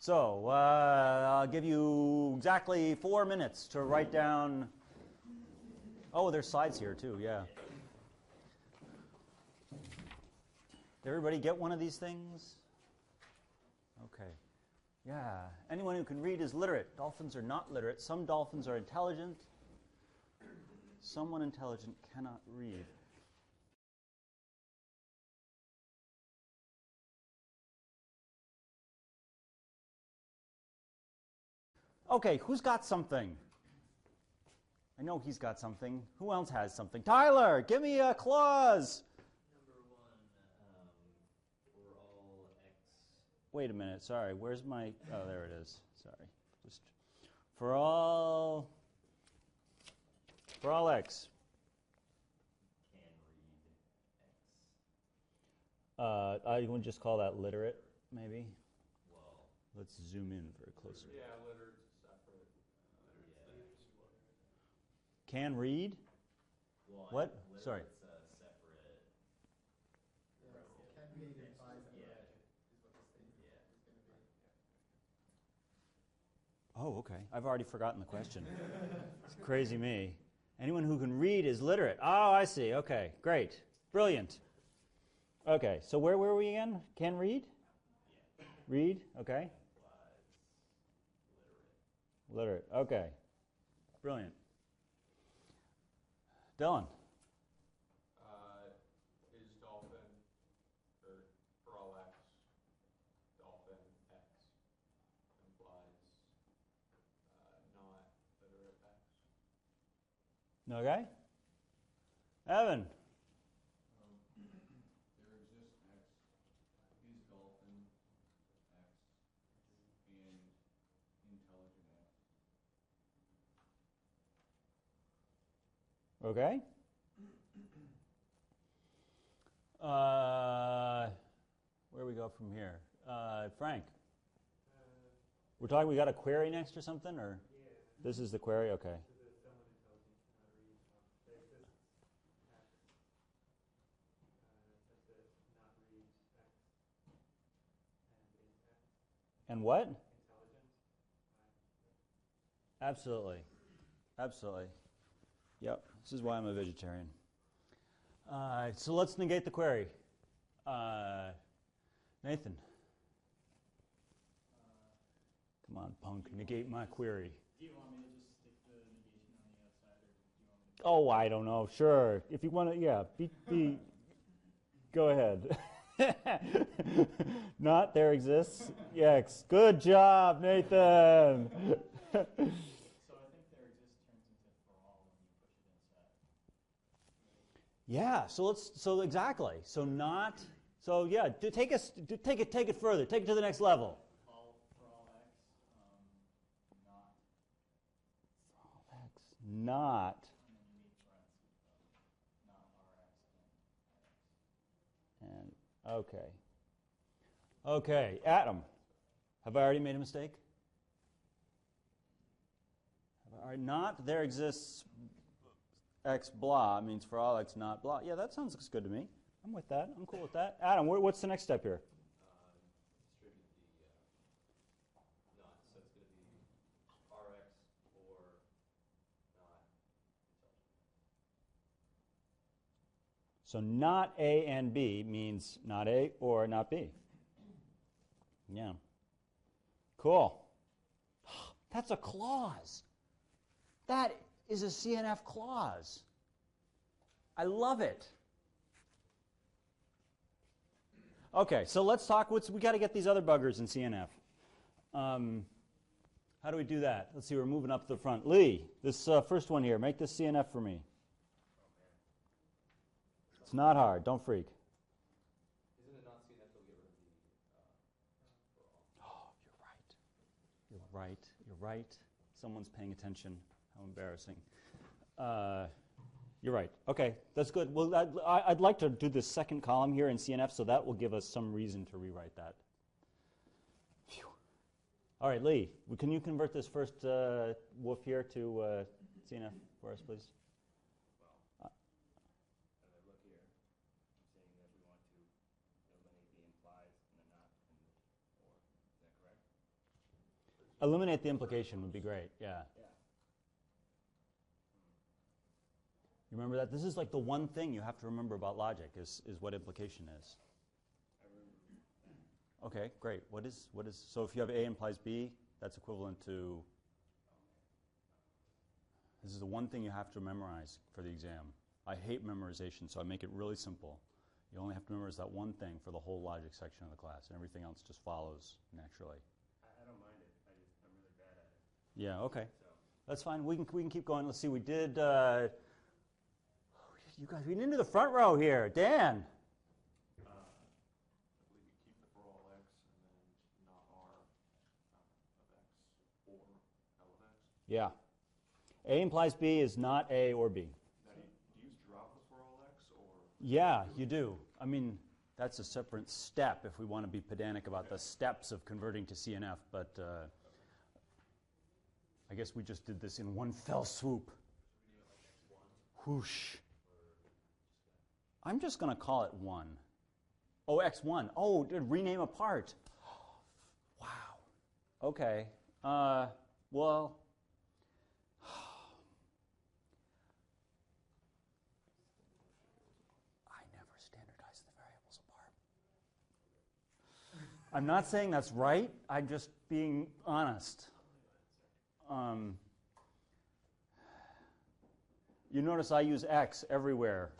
So I'll give you exactly 4 minutes to write down. Oh, there's slides here too, yeah. Did everybody get one of these things? Okay. Yeah. Anyone who can read is literate. Dolphins are not literate. Some dolphins are intelligent. Someone intelligent cannot read. Okay, who's got something? I know he's got something. Who else has something? Tyler, give me a clause. Number one, for all x. Wait a minute, sorry. Where's my... Oh, there it is. Sorry. Just for all x. Can read x. I would just call that literate, maybe. Well, let's zoom in very closely. Yeah, literate's separate. Can read? well, What? Sorry. It's a separate. Can read implies that Yeah. is what the statement is going to be. Oh, okay. I've already forgotten the question. It's crazy me. Anyone who can read is literate. Oh, I see. Okay, great. Brilliant. Okay, so where were we again? Can read? Yeah. Read, okay. Implies Literate, literate. okay. Brilliant. Dylan. Is dolphin, or for all x, dolphin x implies not literate x? Okay. Evan. There exists x, is dolphin x, and intelligent x. Okay. Where do we go from here? Frank. We got a query next or something, or? Yeah. This is the query? Okay. This is someone intelligent cannot read. There exists x. That's it. Not read x. And is x. And what? Intelligent. Absolutely. Absolutely. Yep. This is why I'm a vegetarian. So let's negate the query. Nathan. Come on, punk. Negate my query. Do you want me to just stick the negation on the outside, or do you want me to... Oh, I don't know. Sure. If you want to, yeah. Go ahead. Not there exists. Yes. Good job, Nathan. So I think there exists turns into for all when you push it inside. Yeah. So exactly. So yeah. Take it further. Take it to the next level. For all x, not. For all x, not. And then you need parentheses, not rx and rx. And okay. Okay, Adam. Have I already made a mistake? Not there exists x blah means for all x not blah. Yeah, that sounds good to me. I'm with that. I'm cool with that. Adam, what's the next step here? Distribute the not, so it's going to be rx or not intelligent. So not A and B means not A or not B. Yeah. Cool. That's a clause. That is a CNF clause. I love it. Okay, so let's talk. We got to get these other buggers in CNF. How do we do that? Let's see. We're moving up to the front. Lee, this first one here. Make this CNF for me. It's not hard. Don't freak. Isn't it not CNF to get rid of the for Oh, all? you're right. You're right. You're right. Someone's paying attention. How embarrassing. You're right. Okay, that's good. Well, I'd like to do this second column here in CNF, so that will give us some reason to rewrite that. Phew. All right, Lee, can you convert this first woof here to CNF for us, please? Well, as I look here, I'm saying that we want to eliminate the implies and the not and the or. Is that correct? Eliminate the implication would be great, yeah. You remember that? This is like the one thing you have to remember about logic is what implication is. Okay, great. So if you have A implies B, that's equivalent to, this is the one thing you have to memorize for the exam. I hate memorization, so I make it really simple. You only have to memorize that one thing for the whole logic section of the class, and everything else just follows naturally. I don't mind it. I'm really bad at it. Yeah, okay. So, That's fine. We can keep going. Let's see. We did, you guys, we didn't do the front row here. Dan. I believe you keep the for all x and then not r of x or L of x. Yeah. A implies B is not A or B. Now, do you drop the for all x or? Yeah, you do. I mean, that's a separate step if we want to be pedantic about the steps of converting to CNF, but I guess we just did this in one fell swoop. Whoosh. I'm just going to call it 1. Oh, x1. Oh, rename a part. Wow. Okay. Well, I never standardize the variables apart. I'm not saying that's right. I'm just being honest. You notice I use x everywhere.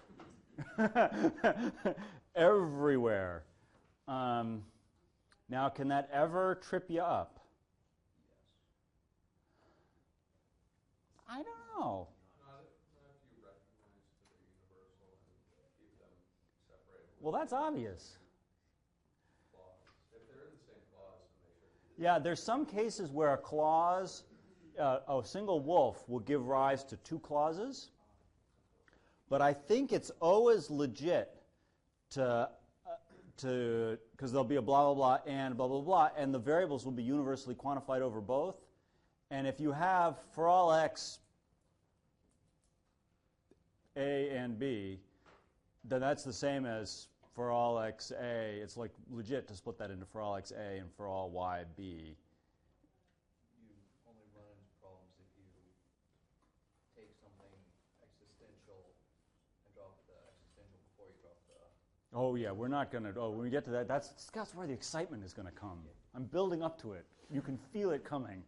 Everywhere. Now, can that ever trip you up? I don't know. Not if you recognize that they're universal and keep them separated. Well, that's obvious. Clause. If they're in the same clause, then they should. Yeah, there's some cases where a clause, a single wolf will give rise to two clauses. But I think it's always legit to because there'll be a blah, blah, blah, and blah, blah, blah, and the variables will be universally quantified over both. And if you have, for all x, A and B, then that's the same as for all x, A. It's like legit to split that into for all x, A, and for all y, B. You only run into problems if you take something existential and drop the existential before you drop the... Oh, yeah, we're not going to, when we get to that, that's where the excitement is going to come. I'm building up to it. You can feel it coming.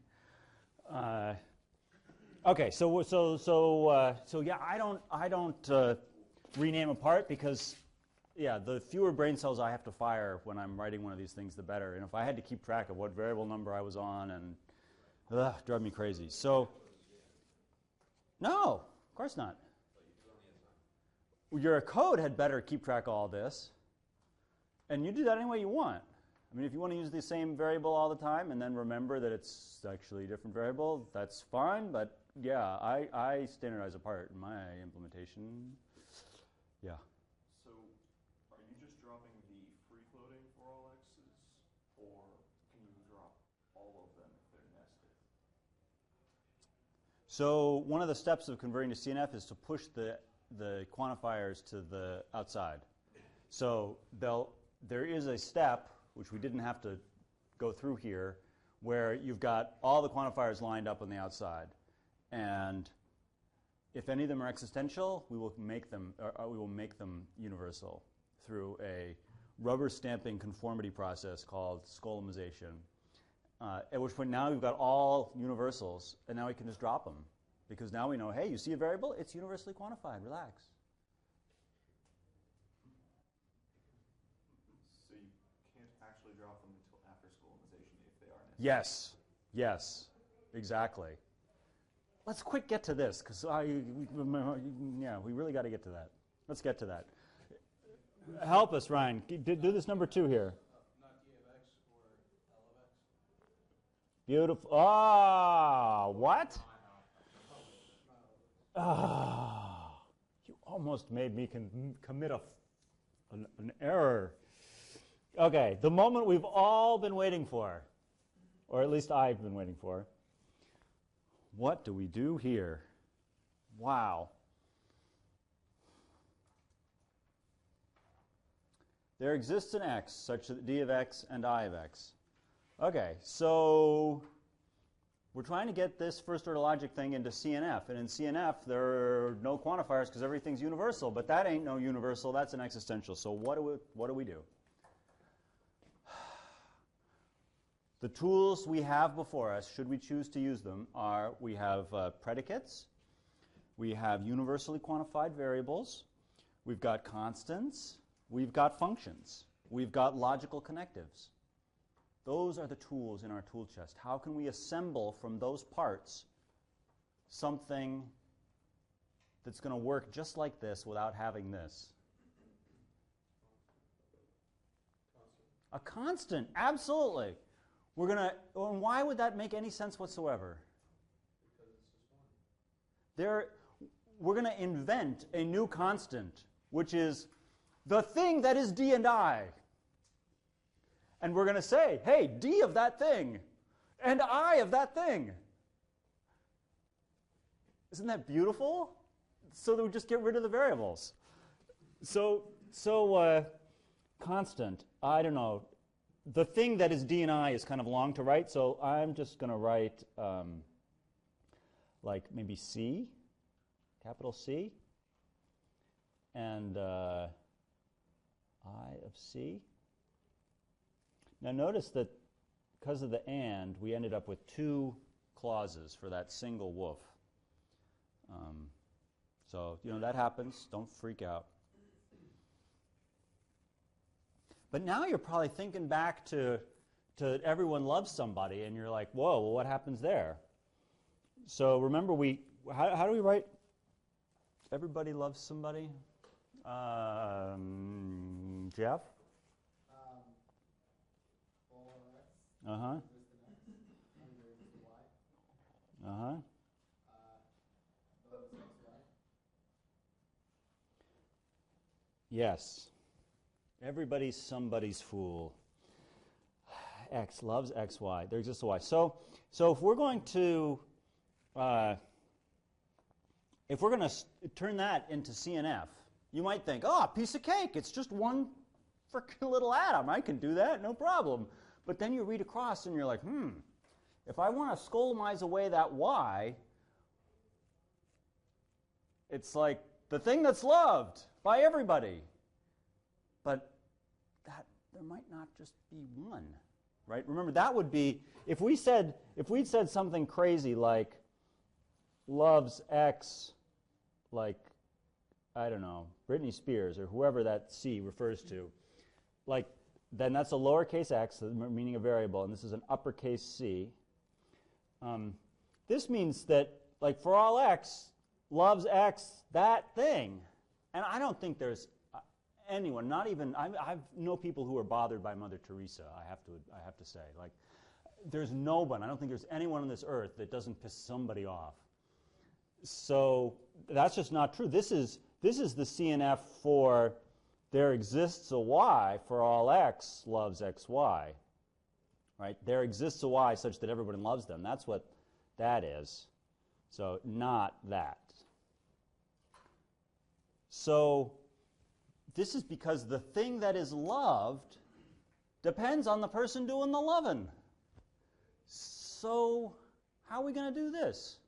Okay, so yeah, I don't rename a part because, yeah, the fewer brain cells I have to fire when I'm writing one of these things, the better. And if I had to keep track of what variable number I was on, and drive me crazy. So, no, of course not. Your code had better keep track of all this, and you do that any way you want. I mean, if you want to use the same variable all the time and then remember that it's actually a different variable, that's fine, but yeah, I standardize apart in my implementation. Yeah. So, are you just dropping the free-floating for all x's, or can you drop all of them if they're nested? So one of the steps of converting to CNF is to push the quantifiers to the outside. So there is a step, which we didn't have to go through here, where you've got all the quantifiers lined up on the outside. And if any of them are existential, we will make them universal through a rubber stamping conformity process called skolemization. At which point now we've got all universals, and now we can just drop them. Because now we know, hey, you see a variable? It's universally quantified. Relax. So you can't actually drop them until after skolemization if they are nested? Yes. Yes. Exactly. Let's quick get to this, because we really got to get to that. Let's get to that. Help us, Ryan. Do this number 2 here. Not d of x or L of x? Beautiful. Ah, what? Ah, you almost made me commit an error. Okay, the moment we've all been waiting for, or at least I've been waiting for. What do we do here? Wow. There exists an x such that d of x and I of x. Okay, so We're trying to get this first order logic thing into CNF. And in CNF, there are no quantifiers because everything's universal. But that ain't no universal. That's an existential. So what do we do? The tools we have before us, should we choose to use them, are we have predicates, we have universally quantified variables, we've got constants, we've got functions, we've got logical connectives. Those are the tools in our tool chest. How can we assemble from those parts something that's going to work just like this without having this? A constant, absolutely. We're going to, and why would that make any sense whatsoever? Because it's just one. We're going to invent a new constant, which is the thing that is D and I. And we're going to say, hey, D of that thing, and I of that thing. Isn't that beautiful? So that we just get rid of the variables. So constant, I don't know. The thing that is D and I is kind of long to write, so I'm just going to write like maybe C, capital C, and I of C. Now notice that because of the and, we ended up with two clauses for that single woof. So, that happens. Don't freak out. But now you're probably thinking back to everyone loves somebody, and you're like, whoa, well, what happens there? So remember, how do we write everybody loves somebody? Jeff? All X. Uh-huh. Existing X. Under existing Y. Uh-huh. Loves X, Y. Yes. Everybody's somebody's fool. X loves X, Y. There exists a Y. So if we're going to turn that into CNF, you might think, oh, piece of cake. It's just one freaking little atom. I can do that, no problem. But then you read across and you're like, if I want to skolemize away that Y, it's like the thing that's loved by everybody. But there might not just be one, right? Remember, that would be, if we'd said something crazy like loves X, like, I don't know, Britney Spears or whoever that C refers to, like, then that's a lowercase x, meaning a variable, and this is an uppercase C. This means that, like, for all X, loves X, that thing. And I don't think there's anyone, not even, I know people who are bothered by Mother Teresa, I have to say. Like, there's no one, I don't think there's anyone on this earth that doesn't piss somebody off. So that's just not true. This is the CNF for there exists a Y for all X loves XY. Right? There exists a Y such that everyone loves them. That's what that is. So not that. So this is because the thing that is loved depends on the person doing the loving. So how are we going to do this?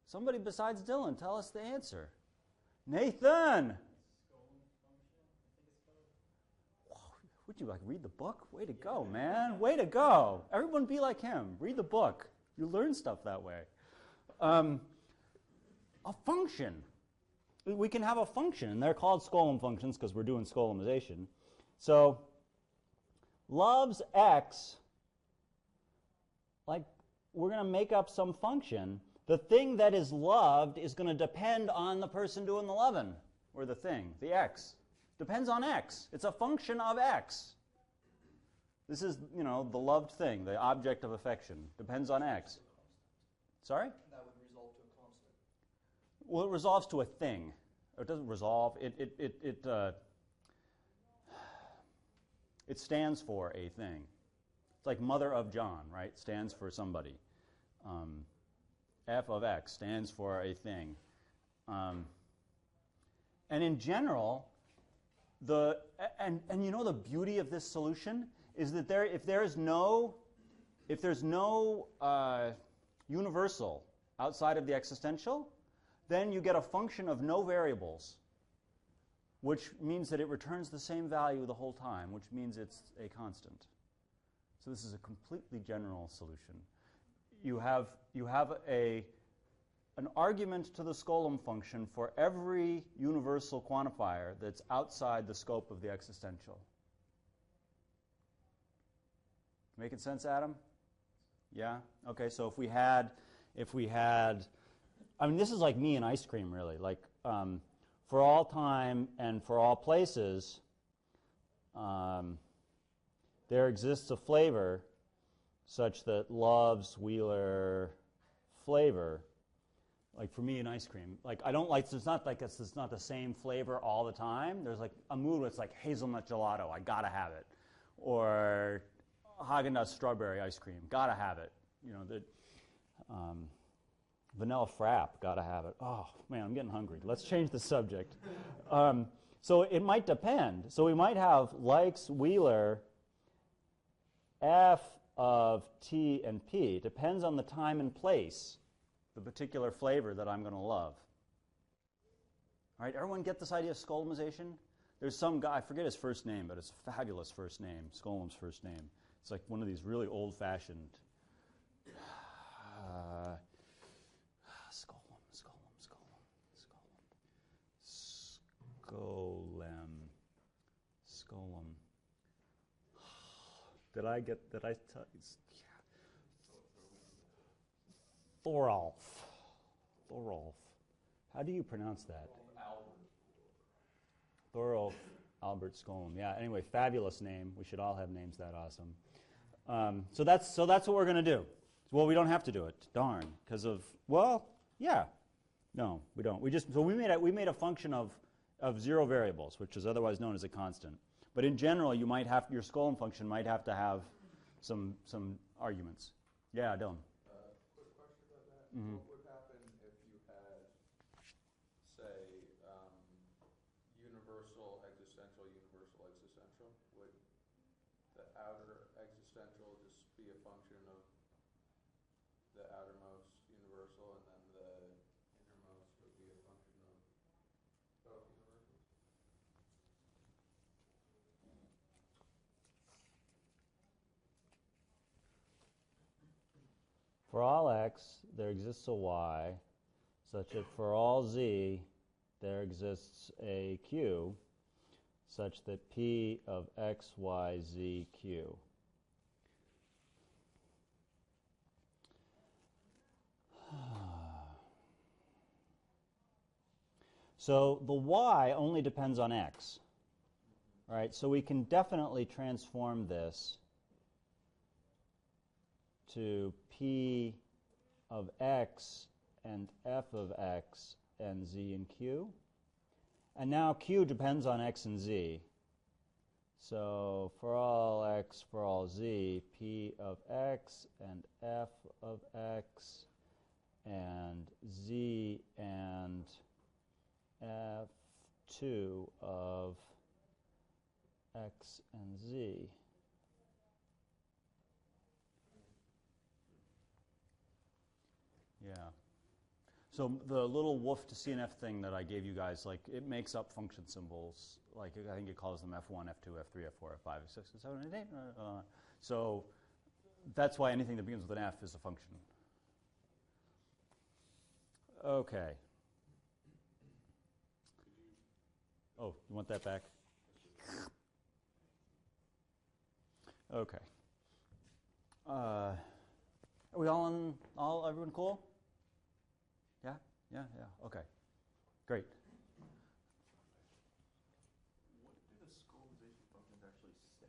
Somebody besides Dylan, tell us the answer. Nathan! Would you read the book? Way to go, man. Way to go. Everyone be like him. Read the book. You learn stuff that way. A function. We can have a function, and they're called Skolem functions because we're doing skolemization. So loves X, like we're going to make up some function. The thing that is loved is going to depend on the person doing the loving, or the thing, the X. Depends on X. It's a function of X. This is, the loved thing, the object of affection. Depends on X. Sorry? That would resolve to a constant. Well, it resolves to a thing. It doesn't resolve. It stands for a thing. It's like mother of John, right? Stands for somebody. F of X stands for a thing. And in general, the beauty of this solution is that if there is no if there's no universal outside of the existential, then you get a function of no variables, which means that it returns the same value the whole time, which means it's a constant. So this is a completely general solution. You have an argument to the Skolem function for every universal quantifier that's outside the scope of the existential. Making sense, Adam? Yeah? Okay, so if we had, I mean, this is like me and ice cream, really. Like, for all time and for all places, there exists a flavor such that loves Wheeler flavor. Like for me in ice cream, like I don't like. It's not like it's not the same flavor all the time. There's like a mood where it's like hazelnut gelato, I gotta have it, or Haagen-Dazs strawberry ice cream, gotta have it. You know, the vanilla frap, gotta have it. Oh man, I'm getting hungry. Let's change the subject. So it might depend. So we might have likes Wheeler f of t and p. Depends on the time and place, the particular flavor that I'm going to love. All right, everyone get this idea of skolemization? There's some guy, I forget his first name, but it's a fabulous first name, Skolem's first name. It's like one of these really old-fashioned Skolem. Did I tell you? Thorolf. How do you pronounce that? Thorolf Albert Skolem. Yeah, anyway, fabulous name. We should all have names that awesome. So that's what we're going to do. Well, we don't have to do it. Darn. Because of, well, yeah. No, we don't. We made a function of zero variables, which is otherwise known as a constant. But in general, your Skolem function might have to have some arguments. Yeah, Dylan. Quick question about that. Mm-hmm. What would happen if you had, say, universal, existential? Would the outer existential just be a function of the outermost universal, and then the innermost would be a function of both universals? For all x, there exists a y, such that for all z, there exists a q, such that p of x, y, z, q. So the y only depends on x. All right, so we can definitely transform this to p of x and f of x and z and q. And now q depends on x and z. So for all x, for all z, p of x and f of x and z and f2 of x and z. Yeah. So the little woof to CNF thing that I gave you guys, like it makes up function symbols. Like I think it calls them F1, F2, F3, F4, F5, F6, F7, F8. So that's why anything that begins with an F is a function. Okay. Oh, you want that back? Okay. Are we everyone cool? Yeah? Yeah, yeah. Okay. Great. What do the skolemization functions actually say?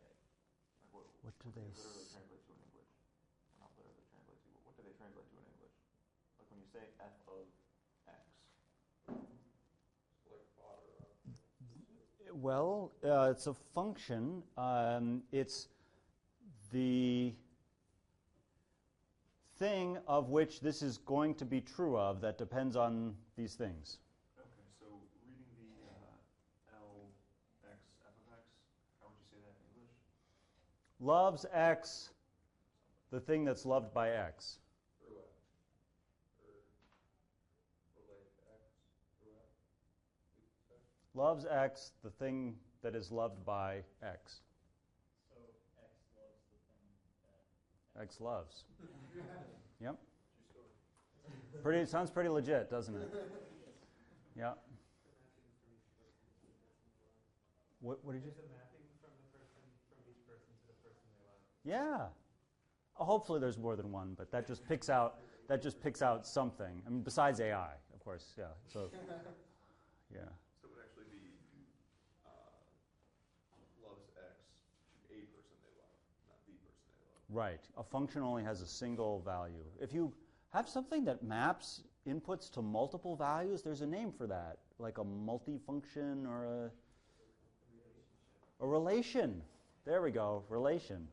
Like What do they literally translate to in English? Not literally translate to, but what do they translate to in English? Like when you say f of x. Like fodder. Well, it's a function. It's the thing of which this is going to be true of that depends on these things. Okay, so reading the L x f of x, how would you say that in English? Loves x, the thing that's loved by X. Through X. Or relate X through X. We could say. Loves X, the thing that is loved by X. So X loves the thing that X loves. Yep. True story. Pretty, sounds pretty legit, doesn't it? Yeah. What did you It's a mapping from the person, from each person to the person they love. Yeah. Hopefully there's more than one, but that just picks out something. I mean, besides AI, of course. Yeah. So, yeah. So it would actually be loves X to a person they love, not the person they love. Right. A function only has a single value. If you have something that maps inputs to multiple values, there's a name for that, like a multifunction or a relation. There we go, relation.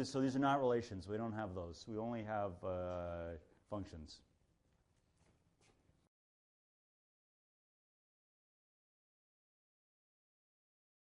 So these are not relations. We don't have those. We only have functions.